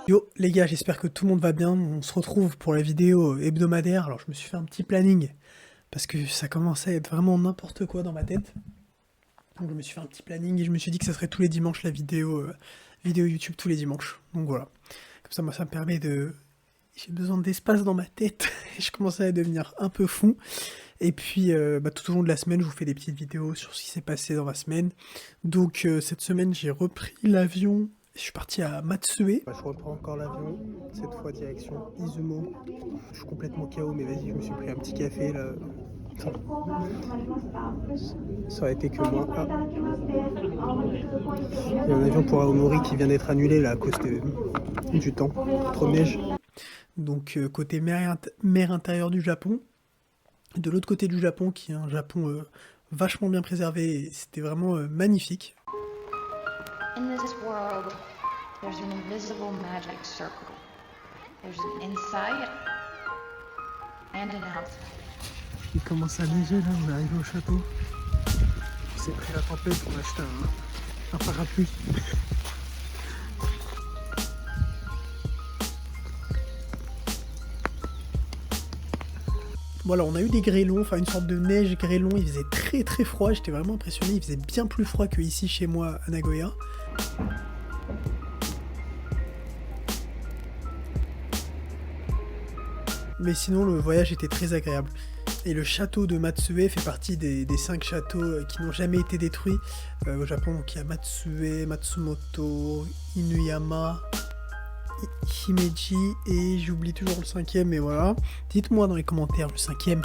Yo les gars, j'espère que tout le monde va bien. On se retrouve pour la vidéo hebdomadaire. Alors je me suis fait un petit planning parce que ça commençait à être vraiment n'importe quoi dans ma tête. Donc je me suis fait un petit planning et je me suis dit que ça serait tous les dimanches la vidéo YouTube tous les dimanches. Donc voilà. Comme ça, moi, ça me permet de... J'ai besoin d'espace dans ma tête et je commençais à devenir un peu fou. Et puis tout au long de la semaine, je vous fais des petites vidéos sur ce qui s'est passé dans ma semaine. Donc cette semaine, j'ai repris l'avion. Je suis parti à Matsue. Je reprends encore l'avion, cette fois direction Izumo. Je suis complètement KO, mais vas-y, je me suis pris un petit café là. Ça aurait été que moi. Ah. Il y a un avion pour Aomori qui vient d'être annulé là à cause du temps, trop de neige. Donc côté mer intérieure du Japon. De l'autre côté du Japon, qui est un Japon vachement bien préservé, et c'était vraiment magnifique. In this world, there's an invisible magic circle. There's an inside and an outside. Il commence à neiger là, on est arrivé au château. On s'est pris la tempête pour acheter un parapluie. Voilà, on a eu des grêlons, enfin une sorte de neige grêlon, il faisait très très froid, j'étais vraiment impressionné, il faisait bien plus froid que ici chez moi à Nagoya. Mais sinon le voyage était très agréable. Et le château de Matsue fait partie des 5 châteaux qui n'ont jamais été détruits au Japon. Donc il y a Matsue, Matsumoto, Inuyama, Himeji et j'oublie toujours le 5e, mais voilà. Dites-moi dans les commentaires le 5e.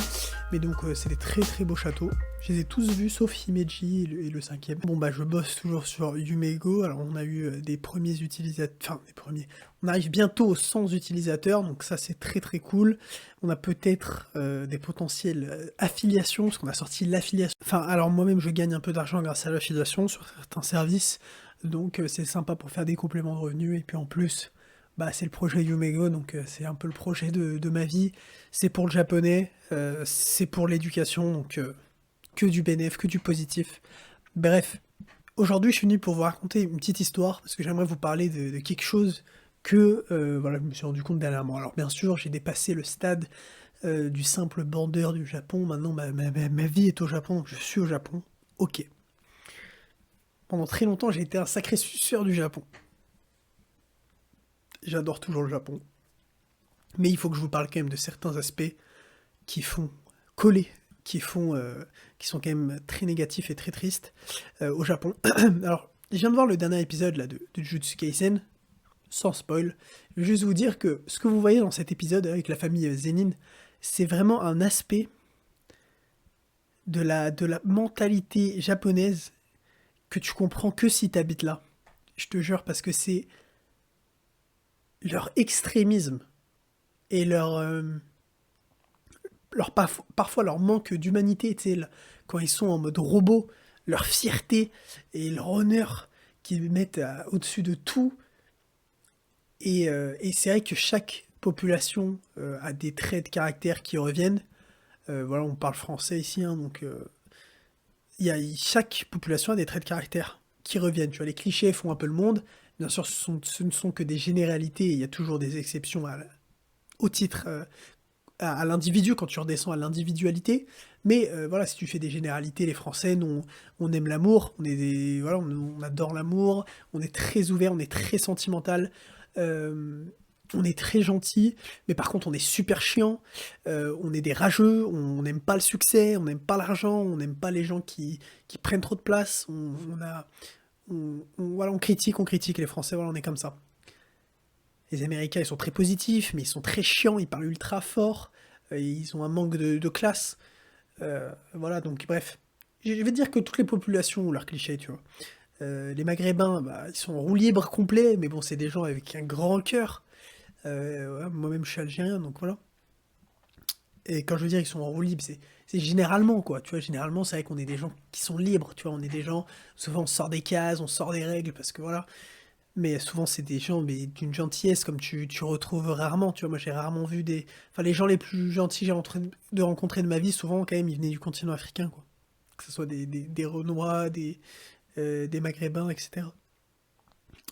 Mais donc c'est des très très beaux châteaux. Je les ai tous vus sauf Himeji et le 5e. Bon bah je bosse toujours sur Yumego. Alors on a eu des premiers utilisateurs, enfin des premiers. On arrive bientôt aux 100 utilisateurs, donc ça c'est très très cool. On a peut-être des potentielles affiliations, parce qu'on a sorti l'affiliation. Enfin alors moi-même je gagne un peu d'argent grâce à l'affiliation sur certains services. Donc c'est sympa pour faire des compléments de revenus et puis en plus bah, c'est le projet Yumego, donc c'est un peu le projet de ma vie. C'est pour le japonais, c'est pour l'éducation, donc que du bénéf, que du positif. Bref, aujourd'hui je suis venu pour vous raconter une petite histoire, parce que j'aimerais vous parler de quelque chose que voilà, je me suis rendu compte dernièrement. Alors bien sûr, j'ai dépassé le stade du simple bandeur du Japon. Maintenant, ma vie est au Japon, donc je suis au Japon. Ok. Pendant très longtemps, j'ai été un sacré suceur du Japon. J'adore toujours le Japon. Mais il faut que je vous parle quand même de certains aspects qui font coller, qui sont quand même très négatifs et très tristes au Japon. Alors, je viens de voir le dernier épisode là, de Jujutsu Kaisen, sans spoil. Je vais juste vous dire que ce que vous voyez dans cet épisode avec la famille Zenin, c'est vraiment un aspect de la mentalité japonaise que tu comprends que si tu habites là. Je te jure, parce que c'est leur extrémisme et parfois leur manque d'humanité, tu sais, quand ils sont en mode robot, leur fierté et leur honneur qu'ils mettent au-dessus de tout. Et c'est vrai que chaque population a des traits de caractère qui reviennent. Voilà, on parle français ici, hein, donc chaque population a des traits de caractère qui reviennent. Tu vois, les clichés font un peu le monde. Bien sûr, ce ne sont que des généralités, il y a toujours des exceptions au titre à l'individu quand tu redescends à l'individualité. Mais voilà, si tu fais des généralités, les Français, nous, on aime l'amour, voilà, on adore l'amour, on est très ouvert, on est très sentimental, on est très gentil, mais par contre on est super chiant, on est des rageux, on n'aime pas le succès, on n'aime pas l'argent, on n'aime pas les gens qui prennent trop de place, voilà, on critique les Français, voilà, on est comme ça. Les Américains, ils sont très positifs, mais ils sont très chiants, ils parlent ultra fort, ils ont un manque de classe. Voilà, donc bref. Je vais dire que toutes les populations ont leurs clichés, tu vois. Les Maghrébins, bah, ils sont en roue libre complet, mais bon, c'est des gens avec un grand cœur. Ouais, moi-même, je suis algérien, donc voilà. Et quand je veux dire ils sont en roue libre, c'est généralement, quoi. Tu vois, généralement, c'est vrai qu'on est des gens qui sont libres, tu vois. On est des gens, souvent, on sort des cases, on sort des règles, parce que voilà. Mais souvent, c'est des gens mais d'une gentillesse comme tu retrouves rarement. Tu vois, moi, j'ai rarement vu des. Enfin, les gens les plus gentils que j'ai de rencontrer de ma vie, souvent, quand même, ils venaient du continent africain, quoi. Que ce soit des Renois, des Maghrébins, etc.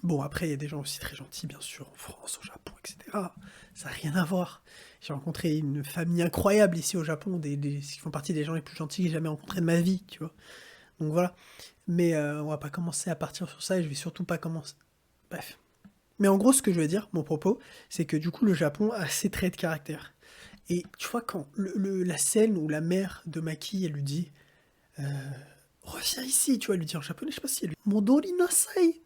Bon, après, il y a des gens aussi très gentils, bien sûr, en France, au Japon, etc. Ça n'a rien à voir. J'ai rencontré une famille incroyable ici au Japon, qui font partie des gens les plus gentils que j'ai jamais rencontrés de ma vie, tu vois. Donc voilà. Mais on va pas commencer à partir sur ça et je vais surtout pas commencer. Bref. Mais en gros, ce que je veux dire, mon propos, c'est que du coup, le Japon a ses traits de caractère. Et tu vois, quand la scène où la mère de Maki, elle lui dit reviens ici, tu vois, elle lui dit en japonais, je sais pas si elle lui dit Modori nasai,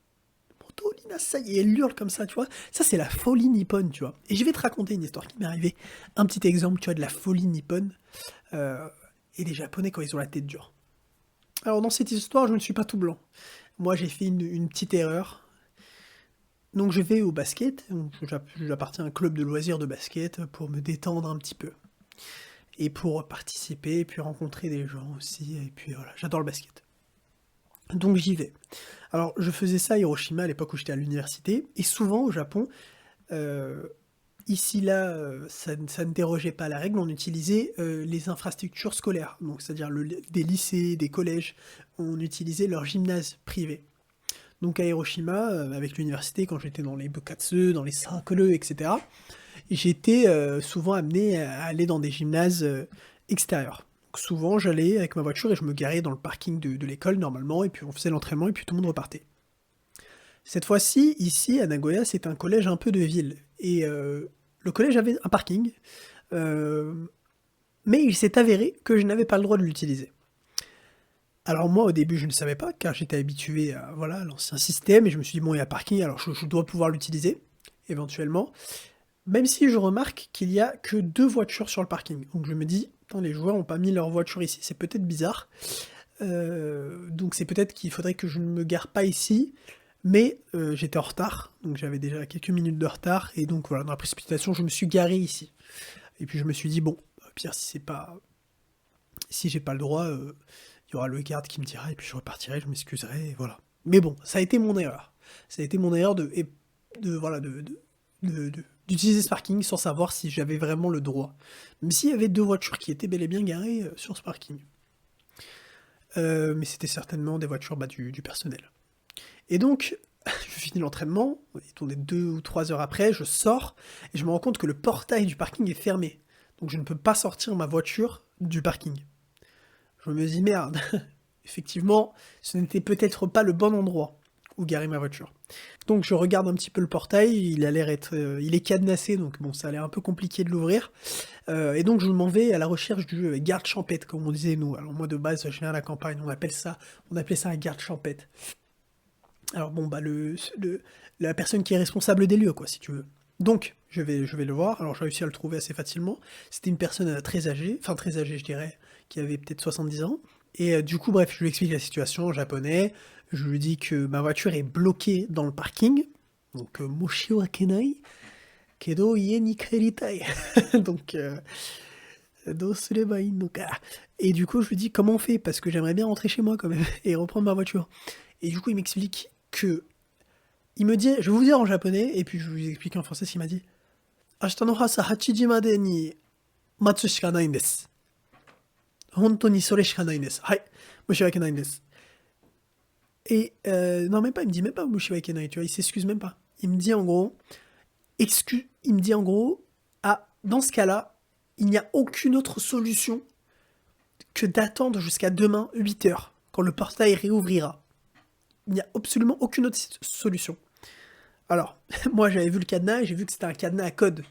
Modori nasai, et elle hurle comme ça, tu vois. Ça, c'est la folie nippone, tu vois. Et je vais te raconter une histoire qui m'est arrivée. Un petit exemple, tu vois, de la folie nippone euh, et des Japonais quand ils ont la tête dure. Alors, dans cette histoire, je ne suis pas tout blanc. Moi, j'ai fait une petite erreur. Donc, je vais au basket. J'appartiens à un club de loisirs de basket pour me détendre un petit peu. Et pour participer, et puis rencontrer des gens aussi. Et puis voilà, j'adore le basket. Donc, j'y vais. Alors, je faisais ça à Hiroshima à l'époque où j'étais à l'université. Et souvent, au Japon, euh, ici, là, ça ne dérogeait pas à la règle, on utilisait les infrastructures scolaires, donc c'est-à-dire des lycées, des collèges, on utilisait leur gymnase privé. Donc à Hiroshima, avec l'université, quand j'étais dans les Bukatsu, dans les Sankure, etc., j'étais souvent amené à aller dans des gymnases extérieurs. Donc souvent, j'allais avec ma voiture et je me garais dans le parking de l'école normalement, et puis on faisait l'entraînement, et puis tout le monde repartait. Cette fois-ci, ici, à Nagoya, c'est un collège un peu de ville. Et le collège avait un parking, euh, mais il s'est avéré que je n'avais pas le droit de l'utiliser. Alors moi, au début, je ne savais pas, car j'étais habitué à voilà, à l'ancien système, et je me suis dit, bon, il y a parking, alors je dois pouvoir l'utiliser, éventuellement. Même si je remarque qu'il n'y a que 2 voitures sur le parking. Donc je me dis, attends, les joueurs n'ont pas mis leur voiture ici, c'est peut-être bizarre. Donc c'est peut-être qu'il faudrait que je ne me gare pas ici, mais j'étais en retard, donc j'avais déjà quelques minutes de retard, et donc voilà, dans la précipitation, je me suis garé ici. Et puis je me suis dit, bon, au pire, si j'ai pas le droit, il y aura le garde qui me dira, et puis je repartirai, je m'excuserai, et voilà. Mais bon, ça a été mon erreur. Ça a été mon erreur voilà, d'utiliser ce parking sans savoir si j'avais vraiment le droit. Même s'il y avait 2 voitures qui étaient bel et bien garées sur ce parking. Mais c'était certainement des voitures du personnel. Et donc, je finis l'entraînement, il tournait 2 ou 3 heures après, je sors, et je me rends compte que le portail du parking est fermé. Donc je ne peux pas sortir ma voiture du parking. Je me dis, merde, effectivement, ce n'était peut-être pas le bon endroit où garer ma voiture. Donc je regarde un petit peu le portail, il est cadenassé, donc bon, ça a l'air un peu compliqué de l'ouvrir. Et donc je m'en vais à la recherche du garde champêtre, comme on disait nous. Alors moi de base, je viens à la campagne, on appelait ça un garde champêtre. Alors bon, bah la personne qui est responsable des lieux, quoi, si tu veux. Donc, je vais le voir. Alors j'ai réussi à le trouver assez facilement. C'était une personne très âgée, enfin très âgée, je dirais, qui avait peut-être 70 ans. Et du coup, bref, je lui explique la situation en japonais. Je lui dis que ma voiture est bloquée dans le parking. Donc, moshi wa kenai, kedo ie ni kaeritai. Donc, do sureba ii no ka. Et du coup, je lui dis comment on fait parce que j'aimerais bien rentrer chez moi quand même et reprendre ma voiture. Et du coup, il m'explique que il me dit, je vais vous dire en japonais, et puis je vais vous expliquer en français ce qu'il m'a dit. Ashita no hasa 8 made ni matsu shika nai desu. Honto ni sore shika nai desu. Hai, moshi nai desu. Et non, même pas, il me dit même pas moshi nai, tu vois, il s'excuse même pas. Il me dit en gros, ah, dans ce cas-là, il n'y a aucune autre solution que d'attendre jusqu'à demain 8 heures, quand le portail réouvrira. Il n'y a absolument aucune autre solution. Alors, moi j'avais vu le cadenas et j'ai vu que c'était un cadenas à code.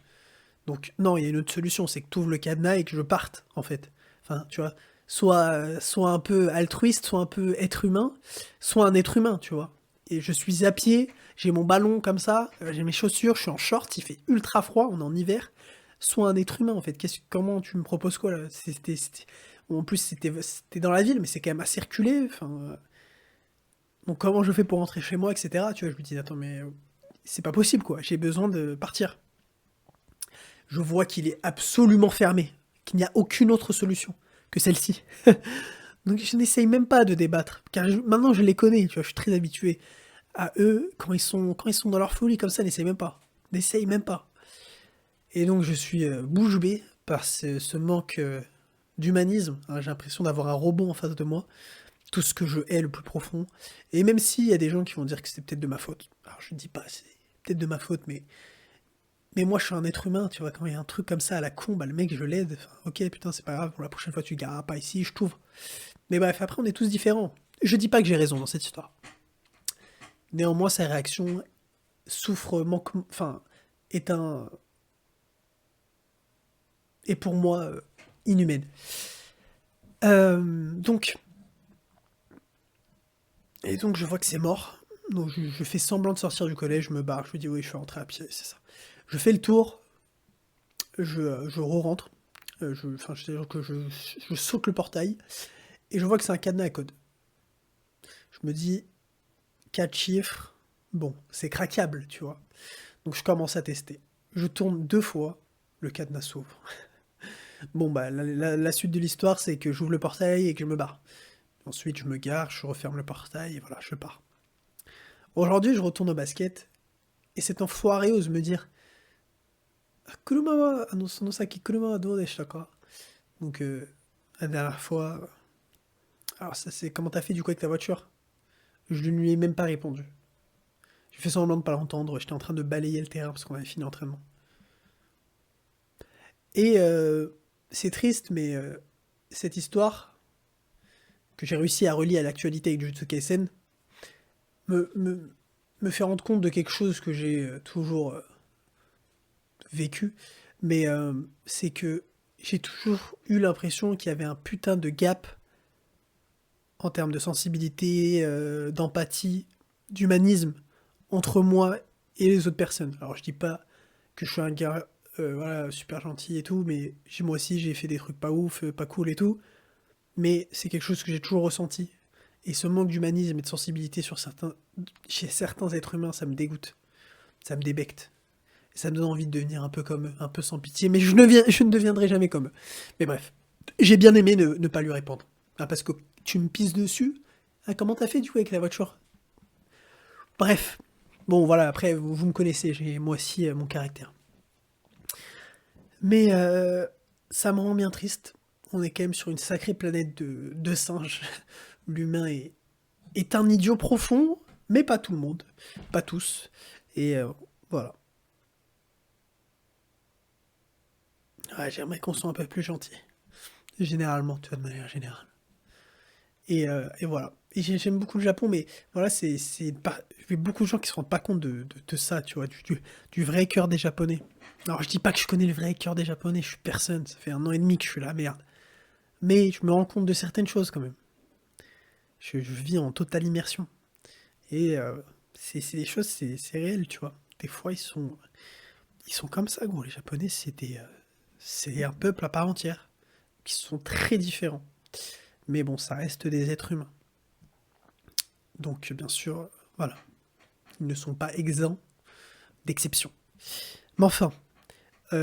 Donc non, il y a une autre solution, c'est que tu ouvres le cadenas et que je parte, en fait. Enfin, tu vois, soit un peu altruiste, soit un peu être humain, soit un être humain, tu vois. Et je suis à pied, j'ai mon ballon comme ça, j'ai mes chaussures, je suis en short, il fait ultra froid, on est en hiver. Sois un être humain, en fait. Comment tu me proposes quoi, là? En plus, c'était dans la ville, mais c'est quand même assez reculé, enfin... Donc comment je fais pour rentrer chez moi, etc. Tu vois, je me dis, attends, mais c'est pas possible, quoi. J'ai besoin de partir. Je vois qu'il est absolument fermé, qu'il n'y a aucune autre solution que celle-ci. Donc je n'essaye même pas de débattre, car maintenant je les connais, tu vois, je suis très habitué à eux, quand ils sont dans leur folie comme ça, n'essaye même pas. N'essaye même pas. Et donc je suis bouche bée par ce manque d'humanisme. Hein, j'ai l'impression d'avoir un robot en face de moi. tout ce que je hais le plus profond. Et même s'il y a des gens qui vont dire que c'est peut-être de ma faute, alors je ne dis pas, c'est peut-être de ma faute, mais moi je suis un être humain, tu vois, quand il y a un truc comme ça à la con, bah le mec je l'aide, enfin, ok putain c'est pas grave, pour la prochaine fois tu gareras pas ici, je t'ouvre. Mais bref, après on est tous différents. Je dis pas que j'ai raison dans cette histoire. Néanmoins sa réaction enfin, est est pour moi inhumaine. Donc, et donc je vois que c'est mort. Donc je fais semblant de sortir du collège, je me barre, je me dis oui je suis rentré à pied, c'est ça. Je fais le tour, je re-rentre, c'est-à-dire que je saute le portail, et je vois que c'est un cadenas à code. Je me dis, 4 chiffres, bon, c'est craquable, tu vois. Donc je commence à tester. Je tourne 2 fois, le cadenas s'ouvre. Bon bah la suite de l'histoire c'est que j'ouvre le portail et que je me barre. Ensuite je me gare, je referme le portail et voilà, je pars. Aujourd'hui je retourne au basket, et cet enfoiré ose me dire Kuruma wa, sono saki kuruma wa dou deshita ka? Donc, la dernière fois. Alors, ça, c'est comment t'as fait du coup avec ta voiture? Je ne lui ai même pas répondu. J'ai fait semblant de pas l'entendre, j'étais en train de balayer le terrain parce qu'on avait fini l'entraînement. Et c'est triste, mais cette histoire, que j'ai réussi à relier à l'actualité avec Jujutsu Kaisen, me, me, me fait rendre compte de quelque chose que j'ai toujours vécu, mais c'est que j'ai toujours eu l'impression qu'il y avait un putain de gap en termes de sensibilité, d'empathie, d'humanisme entre moi et les autres personnes. Alors je dis pas que je suis un gars voilà, super gentil et tout, mais moi aussi j'ai fait des trucs pas ouf, pas cool et tout, mais c'est quelque chose que j'ai toujours ressenti. Et ce manque d'humanisme et de sensibilité chez certains êtres humains, ça me dégoûte, ça me débecte. Ça me donne envie de devenir un peu comme eux, un peu sans pitié, mais je ne deviendrai jamais comme eux. Mais bref, j'ai bien aimé ne pas lui répondre. Ah, parce que tu me pisses dessus. Ah, comment t'as fait du coup avec la voiture? Bref. Bon, voilà, après, vous me connaissez, j'ai moi aussi mon caractère. Mais ça me rend bien triste. On est quand même sur une sacrée planète de singes. L'humain est un idiot profond, mais pas tout le monde. Pas tous. Et voilà. Ouais, j'aimerais qu'on soit un peu plus gentil. Généralement, tu vois, de manière générale. Et voilà. Et j'aime beaucoup le Japon, mais voilà, il y a beaucoup de gens qui se rendent pas compte de ça, tu vois, du vrai cœur des Japonais. Alors, je dis pas que je connais le vrai cœur des Japonais, je suis personne, ça fait 1 an et demi que je suis là, merde. Mais je me rends compte de certaines choses quand même. Je vis en totale immersion. Et c'est des choses, c'est réel, tu vois. Des fois, ils sont comme ça, gros. Les Japonais, c'est un peuple à part entière, qui sont très différents. Mais bon, ça reste des êtres humains. Donc, bien sûr, voilà. Ils ne sont pas exempts d'exception. Mais enfin,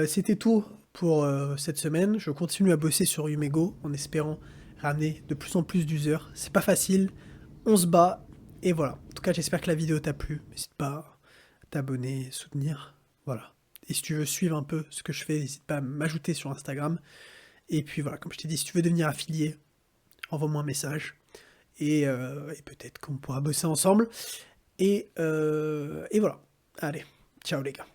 c'était tout pour cette semaine. Je continue à bosser sur Yumego en espérant ramener de plus en plus d'users. C'est pas facile, on se bat, et voilà. En tout cas, j'espère que la vidéo t'a plu. N'hésite pas à t'abonner, soutenir. Voilà. Et si tu veux suivre un peu ce que je fais, n'hésite pas à m'ajouter sur Instagram. Et puis voilà, comme je t'ai dit, si tu veux devenir affilié, envoie-moi un message. Et peut-être qu'on pourra bosser ensemble. Et voilà. Allez, ciao les gars.